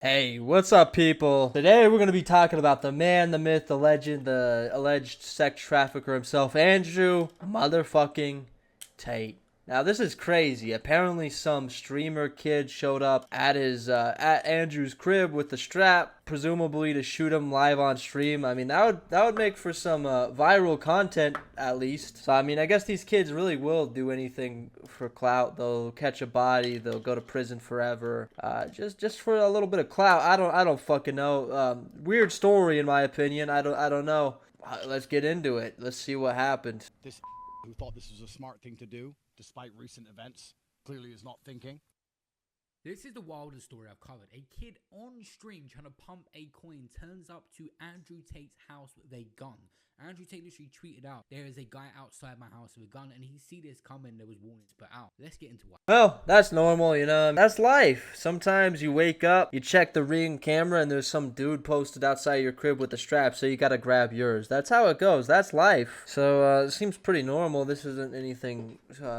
Hey, what's up, people? Today we're going to be talking about the man, the myth, the legend, the alleged sex trafficker himself, Andrew motherfucking Tate. Now, this is crazy. Apparently, some streamer kid showed up at at Andrew's crib with the strap, presumably to shoot him live on stream. I mean, that would make for some viral content at least. So, I mean, I guess these kids really will do anything for clout. They'll catch a body. They'll go to prison forever. Just for a little bit of clout. I don't fucking know. Weird story in my opinion. I don't know. Let's get into it. Let's see what happened. This who thought this was a smart thing to do, despite recent events, clearly is not thinking. This is the wildest story I've covered. A kid on stream trying to pump a coin turns up to Andrew Tate's house with a gun. Andrew Tate literally tweeted out, "There is a guy outside my house with a gun," and he see this coming. There was warnings put out. Let's get into what. Well, that's normal, you know. That's life. Sometimes you wake up, you check the Ring camera, and there's some dude posted outside your crib with a strap, so you gotta grab yours. That's how it goes. That's life. So it seems pretty normal. This isn't anything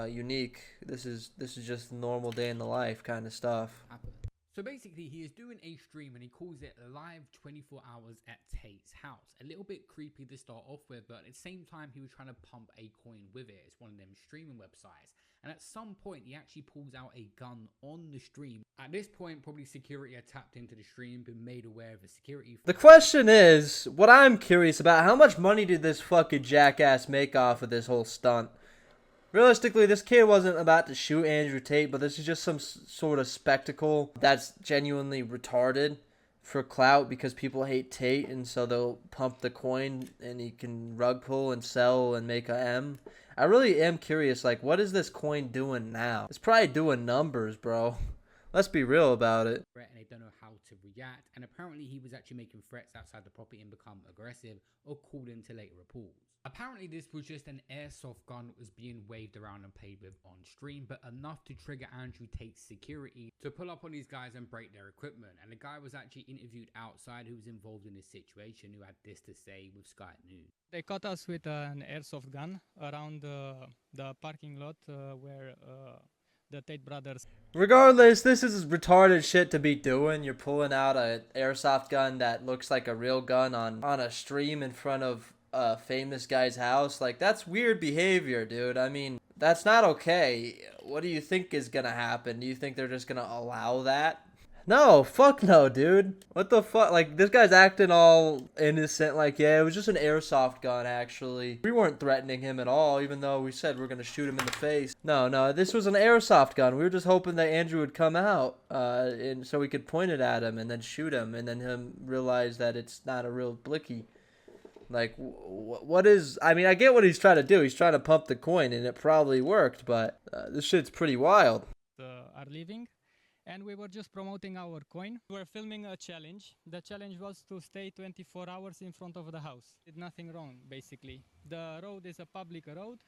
unique. This is just normal day in the life kind of stuff. So basically, he is doing a stream and he calls it live 24 hours at Tate's house. A little bit creepy to start off with, but at the same time, he was trying to pump a coin with it. It's one of them streaming websites. And at some point, he actually pulls out a gun on the stream. At this point, probably security had tapped into the stream, been made aware of the security. The question is, what I'm curious about, how much money did this fucking jackass make off of this whole stunt? Realistically, this kid wasn't about to shoot Andrew Tate, but this is just some sort of spectacle that's genuinely retarded for clout because people hate Tate, and so they'll pump the coin and he can rug pull and sell and make a M. I really am curious, like, what is this coin doing now? It's probably doing numbers, bro. Let's be real about it. And they don't know how to react, and apparently he was actually making threats outside the property and become aggressive, according to later reports. Apparently this was just an airsoft gun that was being waved around and played with on stream, but enough to trigger Andrew Tate's security to pull up on these guys and break their equipment. And the guy was actually interviewed outside who was involved in this situation, who had this to say with Sky News. They caught us with an airsoft gun around the parking lot where the Tate brothers. Regardless, this is retarded shit to be doing. You're pulling out an airsoft gun that looks like a real gun on a stream in front of a famous guy's house. Like, that's weird behavior, dude. I mean, that's not okay. What do you think is gonna happen? Do you think they're just gonna allow that? No, fuck no, dude. What the fuck? Like, this guy's acting all innocent. Like, yeah, it was just an airsoft gun, actually. We weren't threatening him at all, even though we said we're gonna shoot him in the face. No, this was an airsoft gun. We were just hoping that Andrew would come out, and so we could point it at him and then shoot him, and then him realize that it's not a real blicky. Like, what is... I mean, I get what he's trying to do. He's trying to pump the coin, and it probably worked, but this shit's pretty wild. Are leaving, and we were just promoting our coin. We were filming a challenge. The challenge was to stay 24 hours in front of the house. Did nothing wrong, basically. The road is a public road.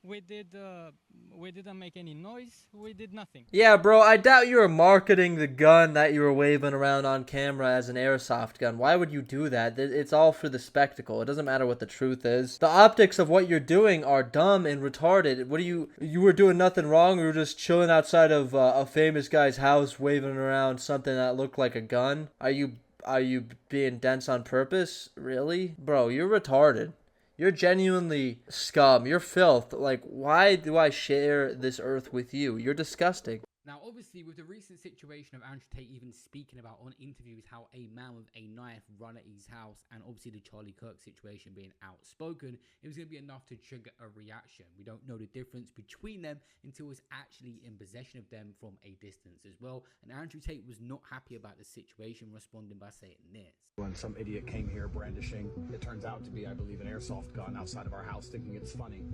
We didn't make any noise. We did nothing. Yeah, bro, I doubt you were marketing the gun that you were waving around on camera as an airsoft gun. Why would you do that? It's all for the spectacle. It doesn't matter what the truth is. The optics of what you're doing are dumb and retarded. What you were doing nothing wrong? You were just chilling outside of a famous guy's house waving around something that looked like a gun? Are you being dense on purpose? Really? Bro, you're retarded. You're genuinely scum. You're filth. Like, why do I share this earth with you? You're disgusting. Now, obviously, with the recent situation of Andrew Tate even speaking about on interviews how a man with a knife run at his house, and obviously the Charlie Kirk situation being outspoken, it was going to be enough to trigger a reaction. We don't know the difference between them until it's actually in possession of them from a distance as well. And Andrew Tate was not happy about the situation, responding by saying this. When some idiot came here brandishing, it turns out to be, I believe, an airsoft gun outside of our house, thinking it's funny.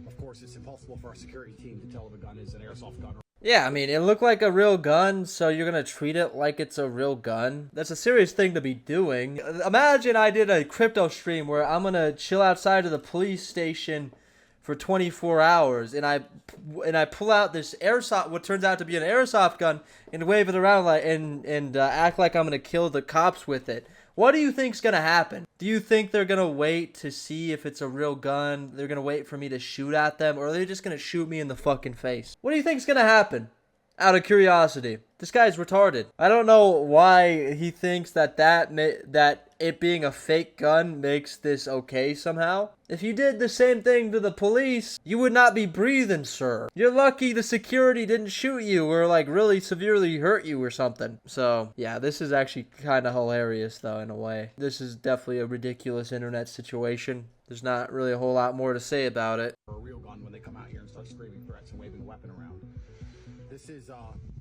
Of course, it's impossible for our security team to tell if a gun is an airsoft gun. Yeah, I mean, it looked like a real gun, so you're gonna treat it like it's a real gun. That's a serious thing to be doing. Imagine I did a crypto stream where I'm gonna chill outside of the police station for 24 hours, and I pull out this airsoft, what turns out to be an airsoft gun, and wave it around like and act like I'm gonna kill the cops with it. What do you think's gonna happen? Do you think they're gonna wait to see if it's a real gun? They're gonna wait for me to shoot at them, or are they just gonna shoot me in the fucking face? What do you think's gonna happen? Out of curiosity, this guy's retarded. I don't know why he thinks that that it being a fake gun makes this okay somehow. If you did the same thing to the police, you would not be breathing, sir. You're lucky the security didn't shoot you or like really severely hurt you or something. So yeah, this is actually kind of hilarious though in a way. This is definitely a ridiculous internet situation. There's not really a whole lot more to say about it. A real gun when they come out here and start screaming threats and waving a weapon around. This is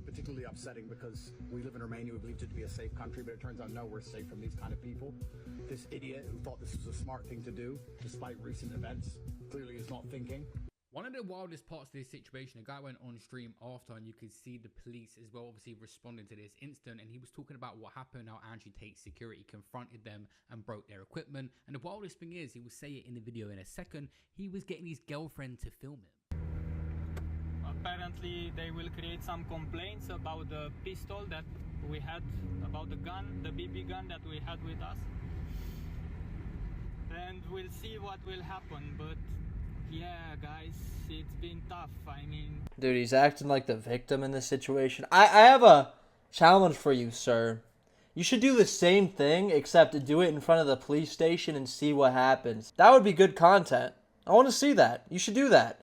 particularly upsetting because we live in Romania, we believed it to be a safe country, but it turns out no, we're safe from these kind of people. This idiot who thought this was a smart thing to do, despite recent events, clearly is not thinking. One of the wildest parts of this situation, a guy went on stream after and you could see the police as well obviously responding to this instant, and he was talking about what happened, how Andrew Tate's security confronted them and broke their equipment. And the wildest thing is, he will say it in the video in a second, he was getting his girlfriend to film him. Apparently they will create some complaints about the pistol that we had, about the gun, the BB gun that we had with us, and we'll see what will happen. But yeah guys, it's been tough. I mean, Dude, he's acting like the victim in this situation. I have a challenge for you, sir. You should do the same thing, except do it in front of the police station and see what happens. That would be good content. I want to see that. You should do that.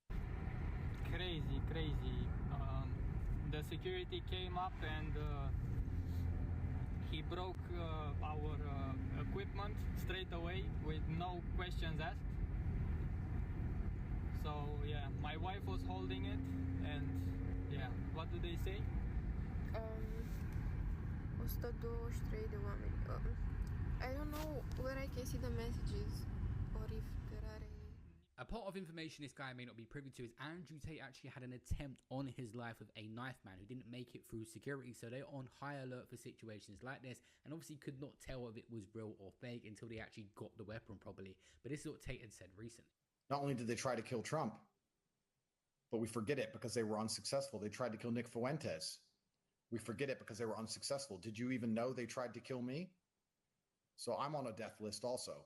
crazy. The security came up and he broke our equipment straight away with no questions asked. So yeah, my wife was holding it, and yeah, what do they say? 123 de oameni. I don't know where I can see the messages or if there are any. A part of information this guy may not be privy to is Andrew Tate actually had an attempt on his life with a knife man who didn't make it through security, so they're on high alert for situations like this, and obviously could not tell if it was real or fake until they actually got the weapon properly. But this is what Tate had said recently. Not only did they try to kill Trump, but we forget it because they were unsuccessful. They tried to kill Nick Fuentes. We forget it because they were unsuccessful. Did you even know they tried to kill me? So I'm on a death list also.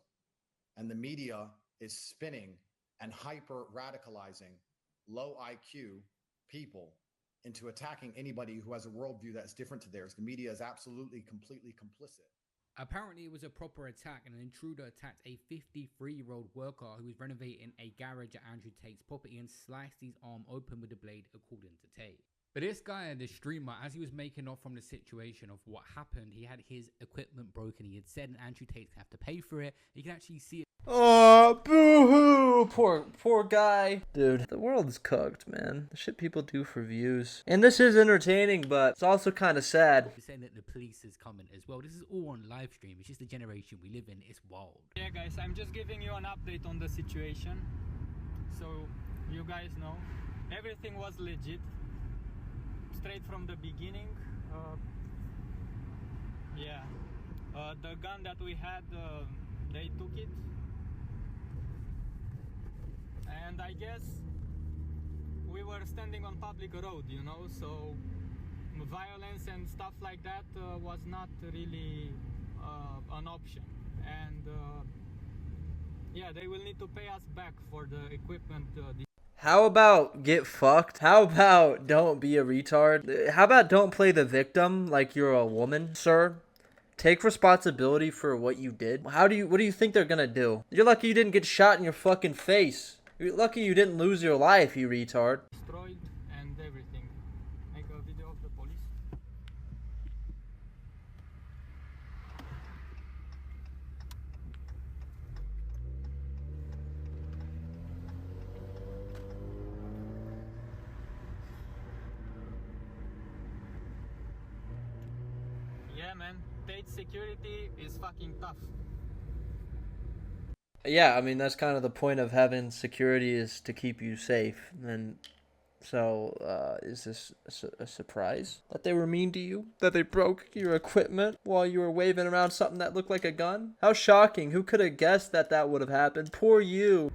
And the media is spinning and hyper radicalizing low IQ people into attacking anybody who has a worldview that's different to theirs. The media is absolutely, completely complicit. Apparently it was a proper attack, and an intruder attacked a 53-year-old worker who was renovating a garage at Andrew Tate's property and sliced his arm open with a blade, according to Tate. But this guy, the streamer, as he was making off from the situation of what happened, he had his equipment broken. He had said and Andrew Tate have to pay for it. You can actually see it. Oh, boo-hoo! Poor guy. Dude, the world is cooked, man. The shit people do for views. And this is entertaining, but it's also kind of sad. He's saying that the police is coming as well. This is all on live stream. It's just the generation we live in. It's wild. Yeah guys, I'm just giving you an update on the situation, so you guys know everything was legit straight from the beginning. The gun that we had, they took it, and I guess we were standing on public road, you know, so violence and stuff like that was not really an option. And yeah, they will need to pay us back for the equipment. How about get fucked? How about don't be a retard? How about don't play the victim like you're a woman, sir? Take responsibility for what you did. What do you think they're gonna do? You're lucky you didn't get shot in your fucking face. You're lucky you didn't lose your life, you retard. Destroyed and everything. Make a video of the police. Yeah man, Tate's security is fucking tough. Yeah, I mean, that's kind of the point of having security, is to keep you safe. And so, is this a surprise that they were mean to you? That they broke your equipment while you were waving around something that looked like a gun? How shocking. Who could have guessed that that would have happened? Poor you.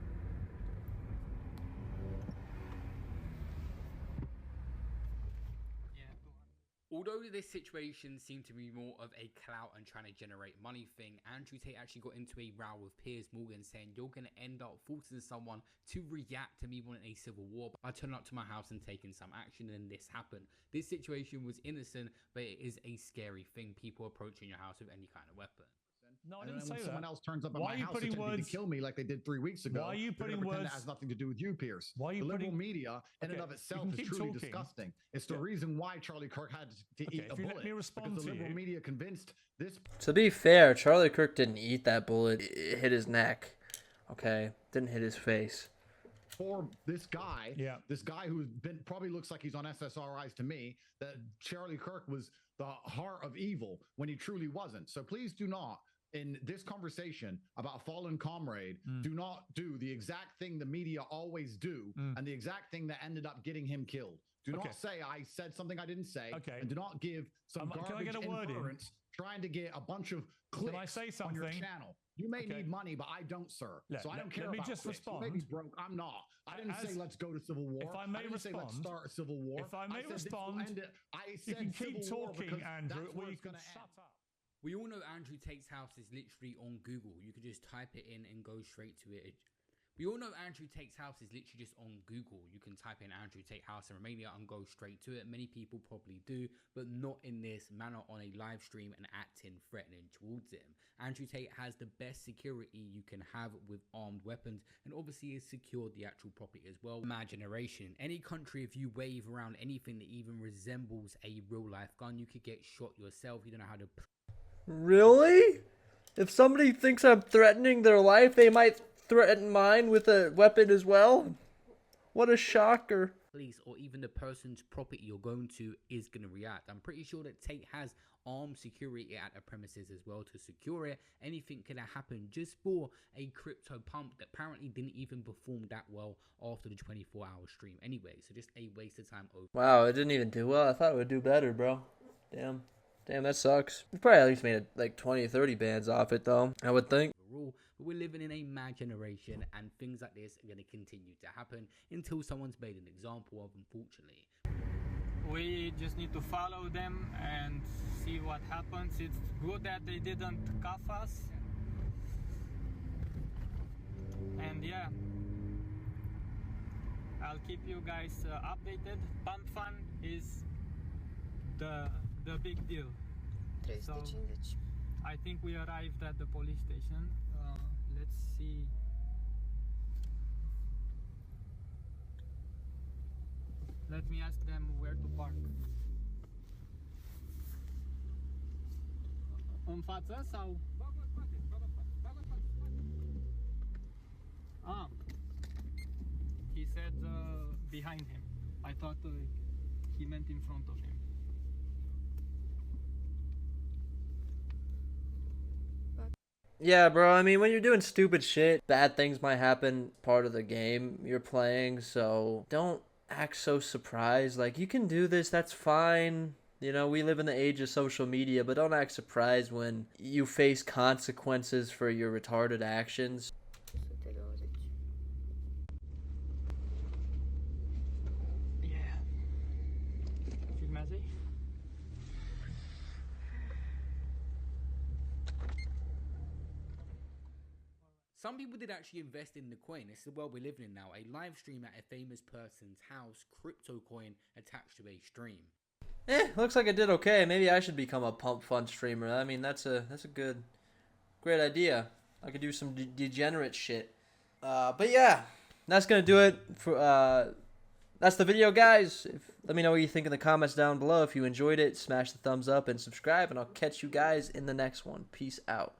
Although this situation seemed to be more of a clout and trying to generate money thing, Andrew Tate actually got into a row with Piers Morgan saying, you're going to end up forcing someone to react to me wanting a civil war by turning up to my house and taking some action, and this happened. This situation was innocent, but it is a scary thing, people approaching your house with any kind of weapon. No, I And didn't then say when that. someone else turns up at Why my are you house putting attempting words- to kill me like they did 3 weeks ago, Why are you you're gonna putting pretend words- that has nothing to do with you, Pierce? Why are you The liberal putting- media in and Okay, of you itself can is keep truly talking. disgusting. It's the Yeah. reason why Charlie Kirk had to Okay, eat a if you let bullet. me respond because the to liberal you- media convinced this To be fair, Charlie Kirk didn't eat that bullet. It hit his neck. Okay, didn't hit his face. for this guy, Yeah. this guy who's been probably looks like he's on SSRIs to me, that Charlie Kirk was the heart of evil when he truly wasn't. So please do not, in this conversation about a fallen comrade, do not do the exact thing the media always do and the exact thing that ended up getting him killed. Do Okay. not say I said something I didn't say, Okay. and do not give some Can I garbage get a word in? inference trying to get a bunch of clicks I say on your something? channel. You may Okay. need money, but I don't, sir. So I Let don't care me about just clicks. You may be respond. broke. I'm not. I didn't say As- let's go to civil war. if I may didn't say let's respond- start a civil war. if I may said this will respond, end it. I You said can keep civil war talking, because Andrew, that's or where you it's can gonna shut end. up. We all know Andrew Tate's house is literally on Google. You could just type it in and go straight to it. We all know Andrew Tate's house is literally just on Google. You can type in Andrew Tate house in Romania and go straight to it. Many people probably do, but not in this manner on a live stream and acting threatening towards him. Andrew Tate has the best security you can have with armed weapons, and obviously has secured the actual property as well. My generation, any country, if you wave around anything that even resembles a real life gun, you could get shot yourself. You don't know how to Really? If somebody thinks I'm threatening their life, they might threaten mine with a weapon as well? What a shocker. police or even the person's property you're going to is going to react. I'm pretty sure that Tate has armed security at the premises as well to secure it. Anything could have happened just for a crypto pump that apparently didn't even perform that well after the 24-hour stream anyway. So just a waste of time over. Wow, it didn't even do well. I thought it would do better, bro. Damn, that sucks. We probably at least made like 20, 30 bands off it, though, I would think. Overall, but we're living in a mad generation, and things like this are going to continue to happen until someone's made an example of, unfortunately. We just need to follow them and see what happens. It's good that they didn't cuff us. And yeah, I'll keep you guys updated. Pump fun is the big deal. 350. I think we arrived at the police station. Let's see. Let me ask them where to park. În față sau? Ah. He said behind him. I thought he meant in front of him. Yeah, bro, I mean, when you're doing stupid shit, bad things might happen, part of the game you're playing, so don't act so surprised. Like, you can do this, that's fine. You know, we live in the age of social media, but don't act surprised when you face consequences for your retarded actions. 120. Yeah. Filmează-i? Some people did actually invest in the coin. This is the world we're living in now. A live stream at a famous person's house, crypto coin attached to a stream. Looks like it did okay. Maybe I should become a pump fun streamer. I mean, that's a great idea. I could do some degenerate shit. But yeah, that's gonna do it for that's the video, guys. Let me know what you think in the comments down below. If you enjoyed it, smash the thumbs up and subscribe, and I'll catch you guys in the next one. Peace out.